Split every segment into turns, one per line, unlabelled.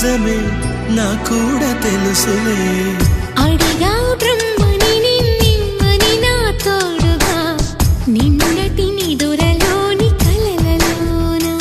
నిజమే నా కూడా తెలుసులే
అడిగా బ్రహ్మని నిన్నిమ్మని నా తోడుగా నిన్నటి నిదురలోని కలలలోనా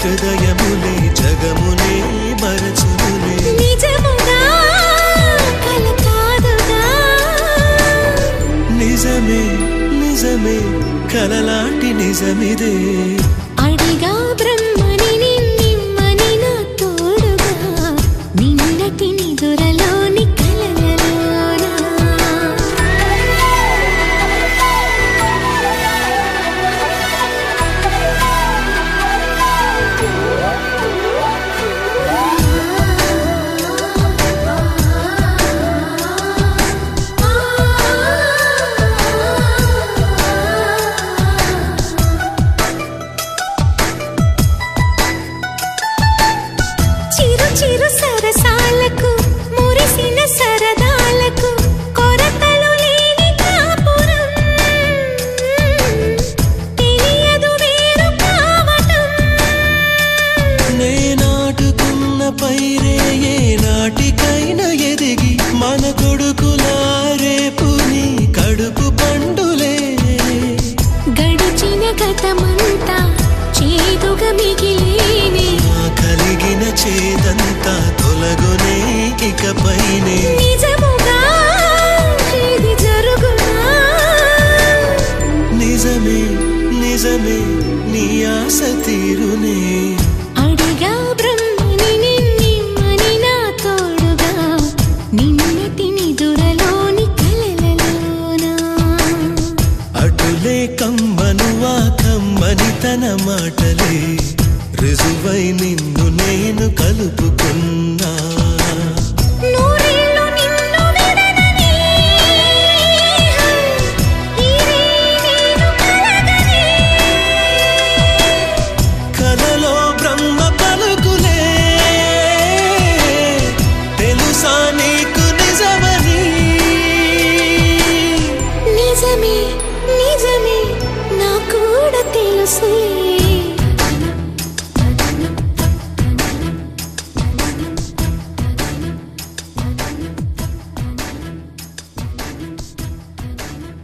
హృదయములే జగమునే మరచులే
నిజముగా కల కాదుగా
నిజమే నిజమే కలలాంటి నిజమిదే
అడిగా బ్రహ్మని నిన్నిమ్మని నా తోడుగా నిన్నటి నిదురలోని కలలలోనా చిరు సరసాలకు మురిసిన సరదాలకు కొరతలు లేని కాపురం తెలియదు వేరు కావటం
నే నాటుకున్న పైరే ఏ నాటికైనా ఎదిగి మన కొడుకులా రేపు నీ కడుపు పండులే
గడిచిన గతమంతా చేదుగా మిగిలేనే
కలిగిన చేదంతా తొలగునే ఇకపైనే
నిజముగా ఇది జరుగునా
నిజమే నిజమే నీ ఆశ తీరునే
అడిగా బ్రహ్మని నిన్నిమ్మని నా తోడుగా నిన్నటి నిదురలోని కలలలోనా
అటులే కమ్మనువా కమ్మని తన మాటలే రుజువై నిన్ను నేను కలుపుకున్నా
నూరేళ్ళు నిన్ను విడనని ఈరే నేను కలగని
కలలో బ్రహ్మ పలుకులే తెలుసా నీకు నిజమని
నిజమే నిజమే నా కూడా తెలుసులే